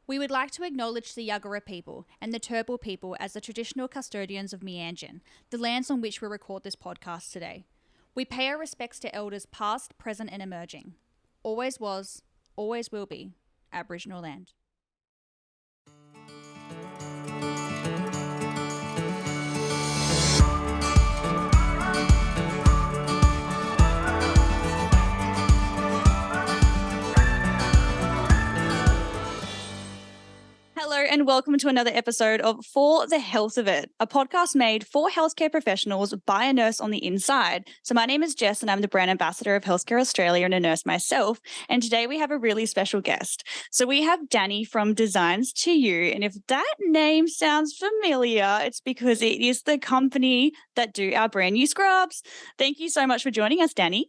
We would like to acknowledge the Yuggera people and the Turrbal people as the traditional custodians of Meanjin, the lands on which we record this podcast today. We pay our respects to elders past, present and emerging. Always was, always will be, Aboriginal land. Hello and welcome to another episode of For the Health of It, a podcast made for healthcare professionals by a nurse on the inside. So my name is Jess and I'm the Brand Ambassador of Healthcare Australia and a nurse myself. And today we have a really special guest. So we have Dani from Designs to You. And if that name sounds familiar, it's because it is the company that do our brand new scrubs. Thank you so much for joining us, Dani.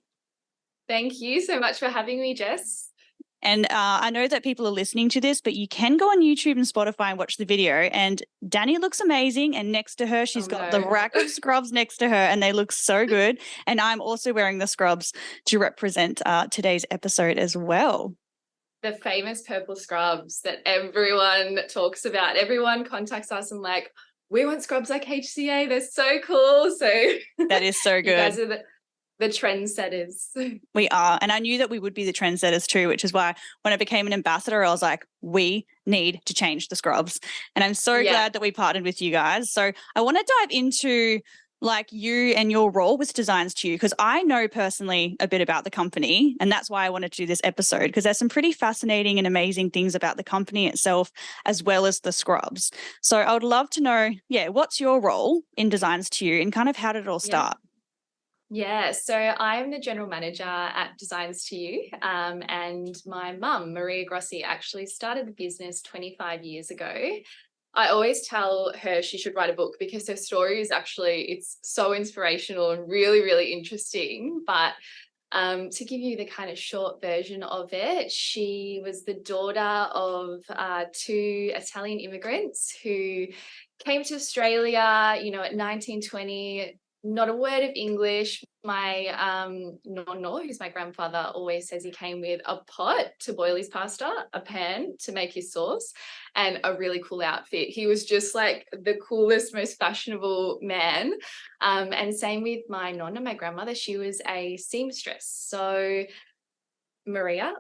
Thank you so much for having me, Jess. And I know that people are listening to this, but you can go on YouTube and Spotify and watch the video. And Dani looks amazing. And next to her, she's got the rack of scrubs next to her and they look so good. And I'm also wearing the scrubs to represent today's episode as well. The famous purple scrubs that everyone talks about. Everyone contacts us and like, we want scrubs like HCA. They're so cool. So that is so good. You guys are the trendsetters. We are. And I knew that we would be the trendsetters too, which is why when I became an ambassador, I was like, we need to change the scrubs. And I'm so glad that we partnered with you guys. So I want to dive into like you and your role with Designs to You, because I know personally a bit about the company. And that's why I wanted to do this episode, because there's some pretty fascinating and amazing things about the company itself, as well as the scrubs. So I would love to know, what's your role in Designs to You and kind of how did it all start? Yeah, so I'm the general manager at Designs to You, and my mum, Maria Grossi, actually started the business 25 years ago. I always tell her she should write a book because her story is it's so inspirational and really, really interesting. But to give you the kind of short version of it, she was the daughter of two Italian immigrants who came to Australia, at 1920. Not a word of English. My nonno, who's my grandfather, always says he came with a pot to boil his pasta, a pan to make his sauce, and a really cool outfit. He was just like the coolest, most fashionable man. And same with my nonna, my grandmother. She was a seamstress. So Maria,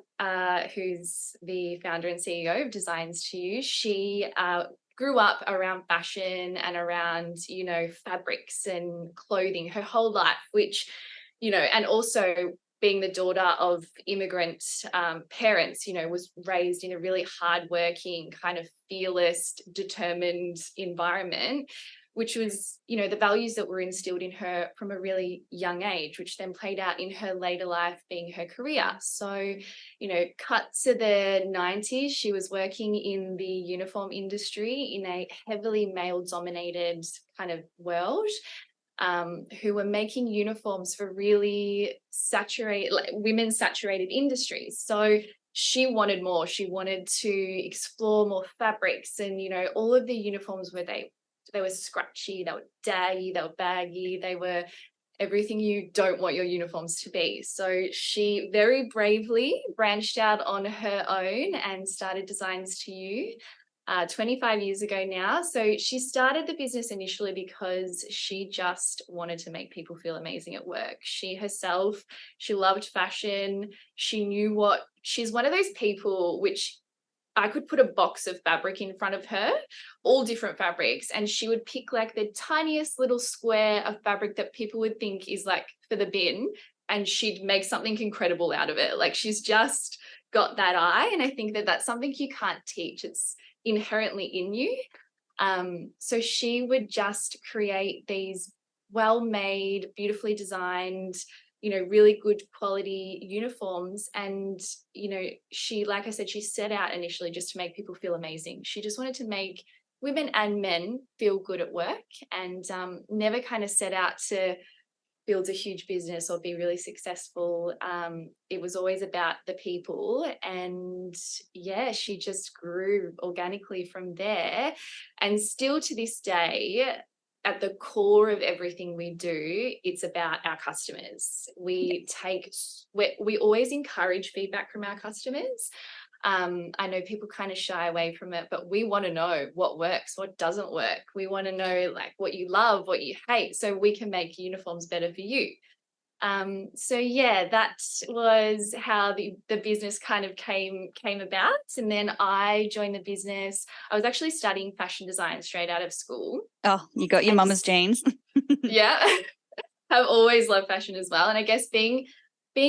who's the founder and CEO of Designs to You, she grew up around fashion and around, fabrics and clothing her whole life, which, and also being the daughter of immigrant parents, was raised in a really hardworking, kind of fearless, determined environment, which was, the values that were instilled in her from a really young age, which then played out in her later life being her career. So, cut to the 90s, she was working in the uniform industry in a heavily male-dominated kind of world, who were making uniforms for really women-saturated industries. So she wanted more. She wanted to explore more fabrics and, all of the uniforms where they were scratchy, they were daggy, they were baggy, they were everything you don't want your uniforms to be. So she very bravely branched out on her own and started Designs to You 25 years ago now. So she started the business initially because she just wanted to make people feel amazing at work. She loved fashion. She's one of those people which I could put a box of fabric in front of her, all different fabrics, and she would pick like the tiniest little square of fabric that people would think is like for the bin, and she'd make something incredible out of it. Like she's just got that eye, and I think that that's something you can't teach. It's inherently in you. So she would just create these well-made, beautifully designed, really good quality uniforms. And, she, like I said, she set out initially just to make people feel amazing. She just wanted to make women and men feel good at work, and never kind of set out to build a huge business or be really successful. It was always about the people, and she just grew organically from there. And still to this day, at the core of everything we do, it's about our customers. We always encourage feedback from our customers. I know people kind of shy away from it, but we want to know what works, what doesn't work. We want to know like what you love, what you hate, so we can make uniforms better for you. So yeah, that was how the business kind of came about. And then I joined the business. I was actually studying fashion design straight out of school. Oh, you got your mama's genes. Yeah. I've always loved fashion as well. And I guess being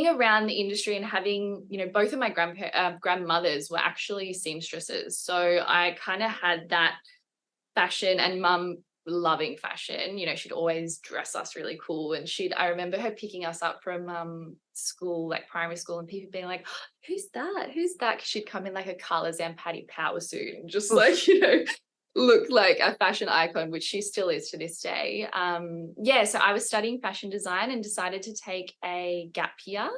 around the industry and having, you know, both of my grandmothers were actually seamstresses. So I kind of had that fashion, and mum loving fashion. You know, she'd always dress us really cool. And I remember her picking us up from school, like primary school, and people being like, "Oh, who's that? Who's that?" 'Cause she'd come in like a Carla Zampatti power suit and just like, you know, look like a fashion icon, which she still is to this day. Yeah, so I was studying fashion design and decided to take a gap year.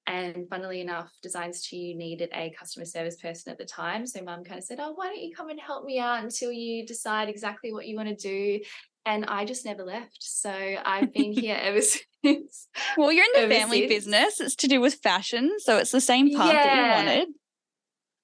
And funnily enough, Designs to You needed a customer service person at the time. So mum kind of said, "Oh, why don't you come and help me out until you decide exactly what you want to do?" And I just never left. So I've been here ever since. Well, you're in the family business. It's to do with fashion. So it's the same path that you wanted.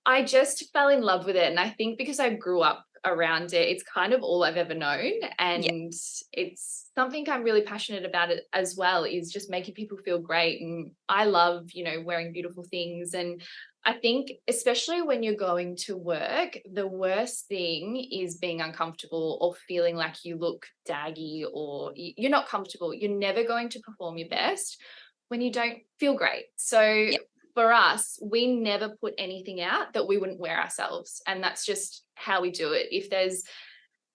I just fell in love with it. And I think because I grew up around it, it's kind of all I've ever known. And it's something I'm really passionate about it as well, is just making people feel great. And I love, you know, wearing beautiful things. And I think especially when you're going to work, the worst thing is being uncomfortable or feeling like you look daggy or you're not comfortable. You're never going to perform your best when you don't feel great. So for us, we never put anything out that we wouldn't wear ourselves. And that's just how we do it. If there's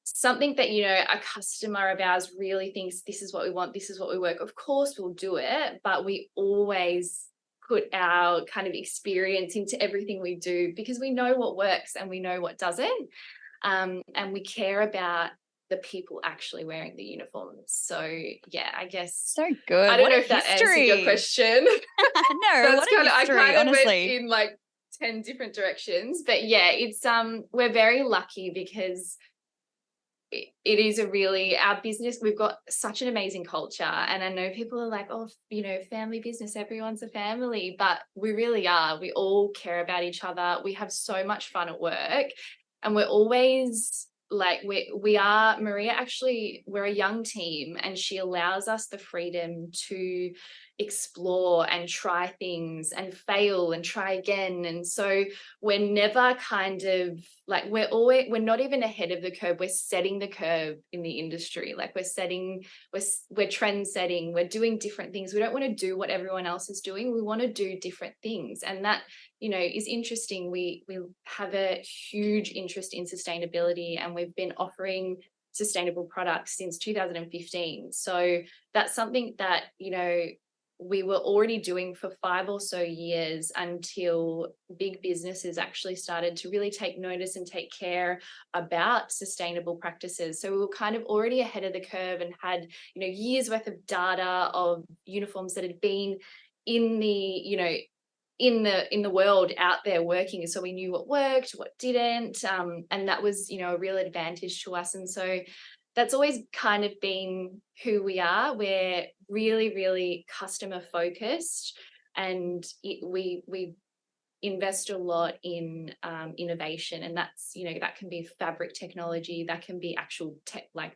something that, you know, a customer of ours really thinks this is what we want, this is what we work, of course we'll do it. But we always put our kind of experience into everything we do, because we know what works and we know what doesn't. And we care about the people actually wearing the uniforms. So yeah, I guess so good. I don't know if that answered your question. No, what a history, I kind of honestly. went in like 10 different directions. But yeah, it's we're very lucky because it is our business, we've got such an amazing culture. And I know people are like, "Oh, you know, family business, everyone's a family," but we really are. We all care about each other. We have so much fun at work, and we're always like, Maria, actually, we're a young team, and she allows us the freedom to explore and try things and fail and try again. And so we're never kind of like, we're not even ahead of the curve. We're setting the curve in the industry. Like we're trend setting, we're doing different things. We don't want to do what everyone else is doing. We want to do different things. And that, you know, is interesting. We have a huge interest in sustainability, and we've been offering sustainable products since 2015. So that's something that, you know, we were already doing for 5 or so years, until big businesses actually started to really take notice and take care about sustainable practices. So we were kind of already ahead of the curve and had, you know, years worth of data of uniforms that had been in the, you know, in the world out there working. So we knew what worked, what didn't. And that was, you know, a real advantage to us. And so that's always kind of been who we are. We're really, really customer focused, and we invest a lot in innovation. And that's, you know, that can be fabric technology, that can be actual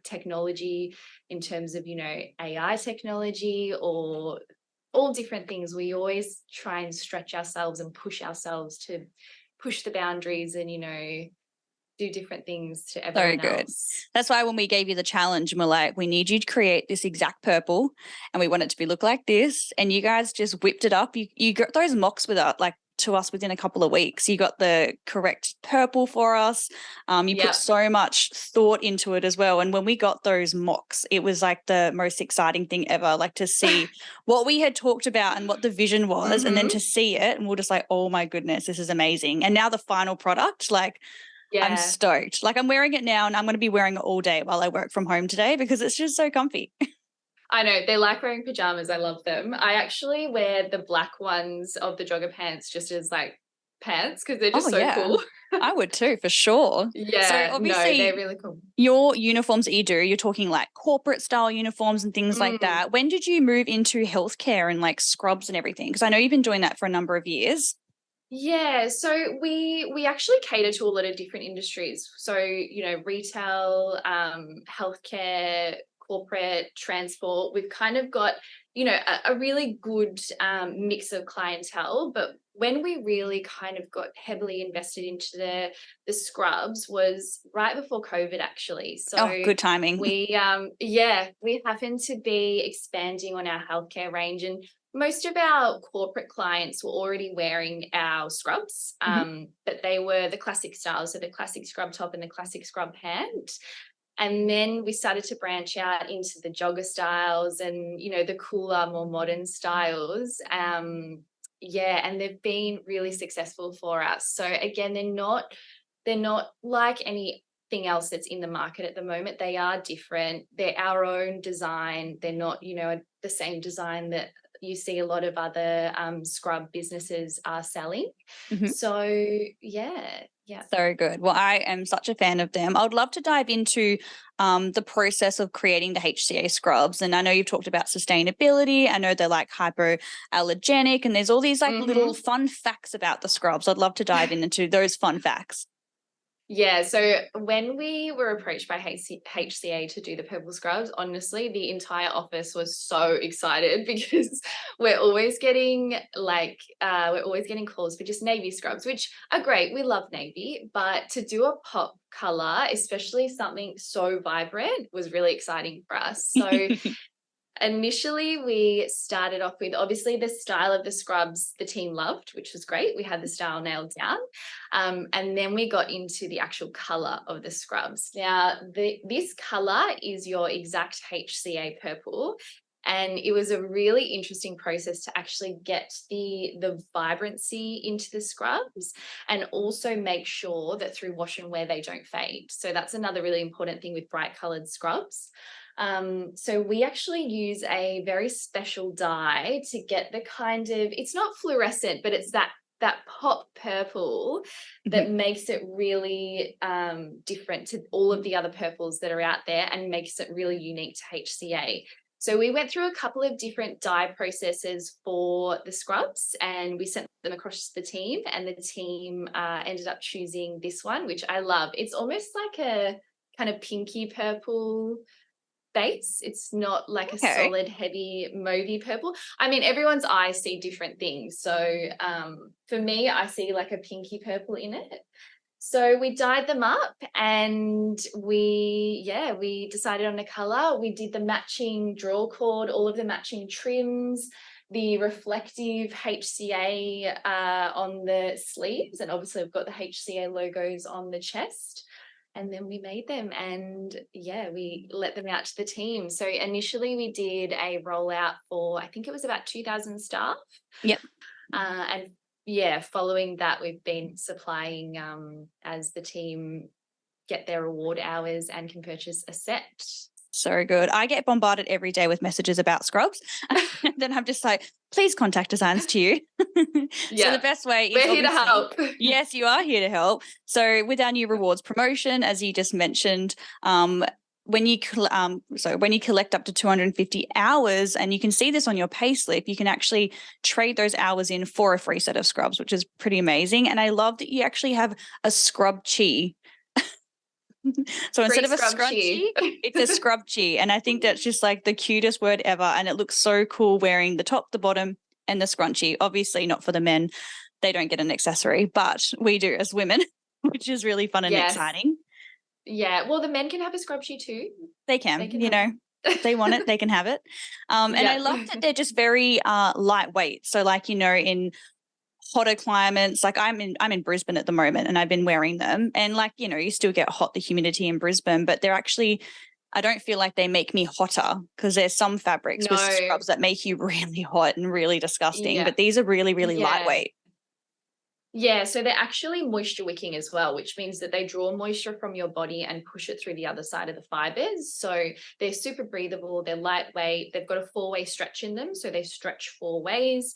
technology in terms of, you know, AI technology, or all different things. We always try and stretch ourselves and push ourselves to push the boundaries and, you know, do different things to everyone else. That's why when we gave you the challenge, and we're like, we need you to create this exact purple, and we want it to look like this, and you guys just whipped it up. You got those mocks to us within a couple of weeks. You got the correct purple for us. You put so much thought into it as well. And when we got those mocks, it was like the most exciting thing ever, like to see what we had talked about and what the vision was, and then to see it, and we're just like, oh my goodness, this is amazing. And now the final product, like, I'm stoked. Like, I'm wearing it now, and I'm going to be wearing it all day while I work from home today, because it's just so comfy. I know, they like wearing pajamas. I love them. I actually wear the black ones of the jogger pants just as like pants, because they're just cool. I would too, for sure. Yeah, so obviously, they're really cool. Your uniforms that you do, you're talking like corporate style uniforms and things like that. When did you move into healthcare and like scrubs and everything? Because I know you've been doing that for a number of years. Yeah, so we actually cater to a lot of different industries. So, retail, healthcare, corporate, transport. We've kind of got, a really good mix of clientele. But when we really kind of got heavily invested into the scrubs was right before COVID, actually. Oh, So good timing. we happened to be expanding on our healthcare range, and most of our corporate clients were already wearing our scrubs, but they were the classic styles, so the classic scrub top and the classic scrub pant. And then we started to branch out into the jogger styles and, the cooler, more modern styles. And they've been really successful for us. So again, they're not like anything else that's in the market at the moment. They are different. They're our own design. They're not, the same design that you see a lot of other scrub businesses are selling. So yeah. So good. Well, I am such a fan of them. I would love to dive into the process of creating the HCA scrubs. And I know you've talked about sustainability. I know they're like hypoallergenic, and there's all these like little fun facts about the scrubs. I'd love to dive into those fun facts. Yeah, so when we were approached by HCA to do the purple scrubs, honestly, the entire office was so excited because we're always getting calls for just navy scrubs, which are great. We love navy, but to do a pop color, especially something so vibrant, was really exciting for us. So initially, we started off with obviously the style of the scrubs the team loved, which was great. We had the style nailed down. And then we got into the actual color of the scrubs. Now, this color is your exact HCA purple. And it was a really interesting process to actually get the vibrancy into the scrubs and also make sure that through wash and wear, they don't fade. So that's another really important thing with bright colored scrubs. So we actually use a very special dye to get the kind of, it's not fluorescent, but it's that pop purple that makes it really different to all of the other purples that are out there and makes it really unique to HCA. So we went through a couple of different dye processes for the scrubs, and we sent them across to the team, and the team ended up choosing this one, which I love. It's almost like a kind of pinky purple base. It's not like a solid, heavy, mauvey purple. I mean, everyone's eyes see different things. So for me, I see like a pinky purple in it. So we dyed them up, and we decided on a color. We did the matching draw cord, all of the matching trims, the reflective HCA on the sleeves, and obviously we've got the HCA logos on the chest. And then we made them, and we let them out to the team. So initially we did a rollout for, I think it was about 2,000 staff. Yep. Following that, we've been supplying as the team get their award hours and can purchase a set. So good. I get bombarded every day with messages about scrubs. Then I'm just like, please contact Designs to You. So the best way is we're here to help. Yes, you are here to help. So with our new rewards promotion, as you just mentioned, when you collect up to 250 hours, and you can see this on your payslip, you can actually trade those hours in for a free set of scrubs, which is pretty amazing. And I love that you actually have a scrub chi. So instead of a scrunchie, it's a scrub chi. And I think that's just like the cutest word ever. And it looks so cool wearing the top, the bottom, and the scrunchie. Obviously not for the men. They don't get an accessory, but we do as women, which is really fun and exciting. Yeah. Well, the men can have a scrub chi too. They can if they want it, they can have it. And I love that they're just very lightweight. So like, in hotter climates, like I'm in Brisbane at the moment, and I've been wearing them, and like, you still get the humidity in Brisbane, but they're actually, I don't feel like they make me hotter, because there's some fabrics with scrubs that make you really hot and really disgusting, but these are really, really lightweight. Yeah, so they're actually moisture wicking as well, which means that they draw moisture from your body and push it through the other side of the fibers. So they're super breathable, they're lightweight, they've got a 4-way stretch in them, so they stretch 4 ways.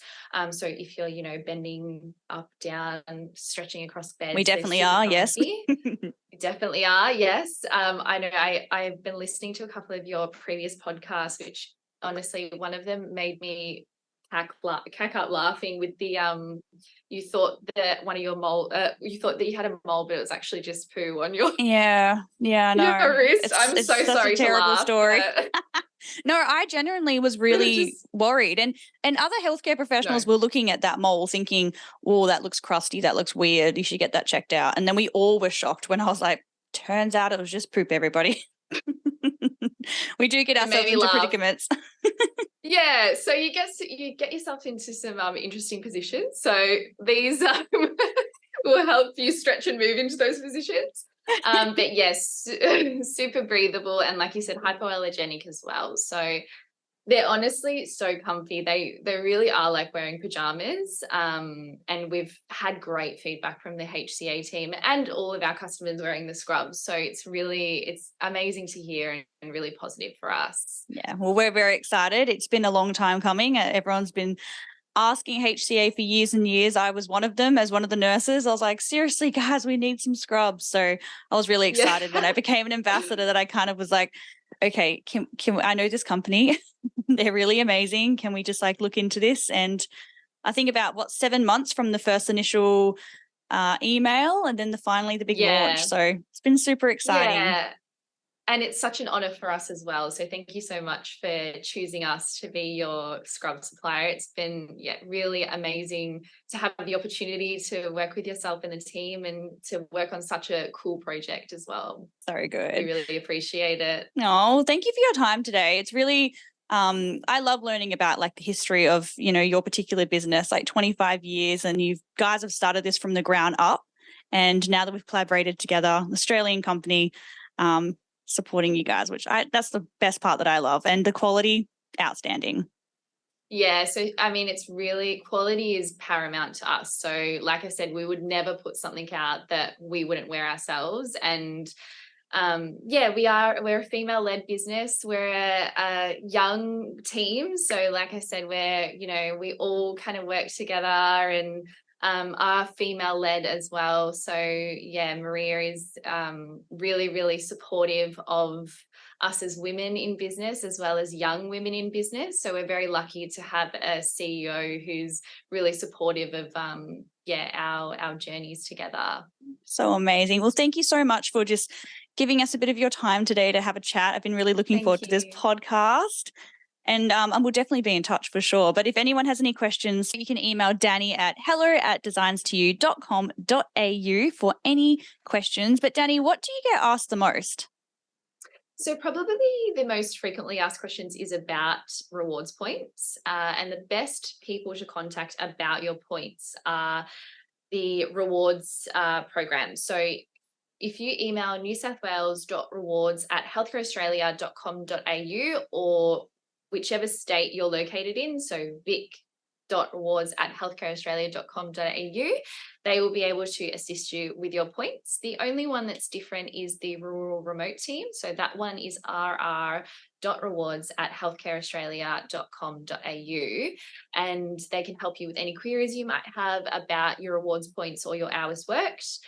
So if you're, bending up, down, stretching across beds. We definitely are, yes. We definitely are, yes. I know I've been listening to a couple of your previous podcasts, which honestly, one of them made me cack up laughing with the you thought that one of your mole you thought that you had a mole, but it was actually just poo on your Yeah, I know. your wrist. I'm It's so such sorry a terrible to laugh. story. No, I genuinely was really worried. And other healthcare professionals were looking at that mole thinking, oh, that looks crusty, that looks weird, you should get that checked out. And then we all were shocked when I was like, turns out it was just poop, everybody. We do get ourselves into predicaments. Yeah, so you get yourself into some interesting positions. So these will help you stretch and move into those positions. But yes, super breathable, and like you said, hypoallergenic as well. So they're honestly so comfy. They really are like wearing pajamas. And we've had great feedback from the HCA team and all of our customers wearing the scrubs. So it's amazing to hear and really positive for us. Yeah, well, we're very excited. It's been a long time coming. Everyone's been asking HCA for years and years. I was one of them as one of the nurses. I was like, seriously, guys, we need some scrubs. So I was really excited when I became an ambassador that I kind of was like, okay, can I know this company? They're really amazing. Can we just like look into this? And I think about 7 months from the first initial email and then finally the big launch. So it's been super exciting. Yeah. And it's such an honor for us as well. So thank you so much for choosing us to be your scrub supplier. It's been really amazing to have the opportunity to work with yourself and the team and to work on such a cool project as well. So good. We really appreciate it. Oh, thank you for your time today. It's really I love learning about like the history of, your particular business, like 25 years, and you guys have started this from the ground up. And now that we've collaborated together, Australian company, supporting you guys, that's the best part that I love. And the quality, outstanding. Yeah. So, I mean, it's really, quality is paramount to us. So like I said, we would never put something out that we wouldn't wear ourselves. And we're a female-led business. We're a young team. So like I said, we all kind of work together and are female-led as well. So Maria is really, really supportive of us as women in business as well as young women in business. So we're very lucky to have a CEO who's really supportive of our journeys together. So amazing. Well, thank you so much for just giving us a bit of your time today to have a chat. I've been really looking forward to this podcast. And we'll definitely be in touch for sure. But if anyone has any questions, you can email Dani at hello@designstoyou.com.au for any questions. But Dani, what do you get asked the most? So probably the most frequently asked questions is about rewards points. And the best people to contact about your points are the rewards program. So if you email newsouthwales.rewards@healthcareaustralia.com.au or whichever state you're located in, so vic.rewards@healthcareaustralia.com.au, they will be able to assist you with your points. The only one that's different is the rural remote team. So that one is rr.rewards@healthcareaustralia.com.au, and they can help you with any queries you might have about your rewards points or your hours worked.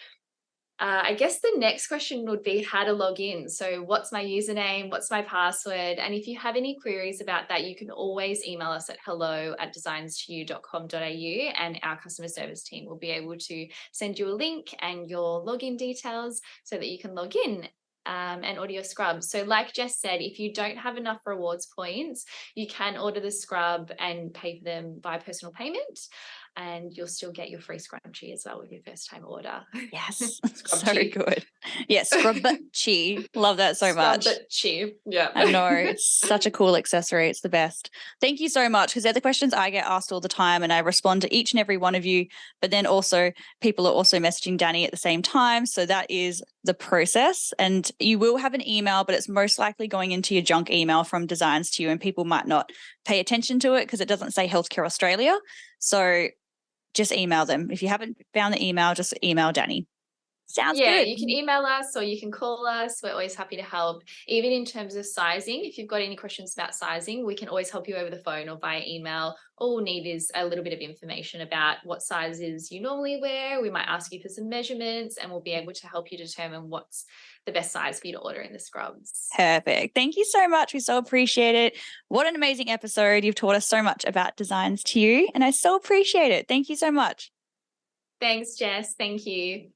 I guess the next question would be how to log in. So what's my username? What's my password? And if you have any queries about that, you can always email us at hello@designstoyou.com.au, and our customer service team will be able to send you a link and your login details so that you can log in and order your scrubs. So like Jess said, if you don't have enough rewards points, you can order the scrub and pay for them by personal payment, and you'll still get your free scrunchie as well with your first time order. Yes. So good. Yes, scrunchie. Love that so much. Scrunchie. Yeah. I know. It's such a cool accessory. It's the best. Thank you so much, because they're the questions I get asked all the time and I respond to each and every one of you. But then also people are also messaging Dani at the same time. So that is the process. And you will have an email, but it's most likely going into your junk email from Designs to You, and people might not pay attention to it because it doesn't say Healthcare Australia. So just email them. If you haven't found the email, just email Dani. Sounds Yeah, good. you can email us or you can call us. We're always happy to help. Even in terms of sizing, if you've got any questions about sizing, we can always help you over the phone or via email. All we'll need is a little bit of information about what sizes you normally wear. We might ask you for some measurements and we'll be able to help you determine what's the best size for you to order in the scrubs. Perfect. Thank you so much. We so appreciate it. What an amazing episode. You've taught us so much about Designs to You, and I so appreciate it. Thank you so much. Thanks, Jess. Thank you.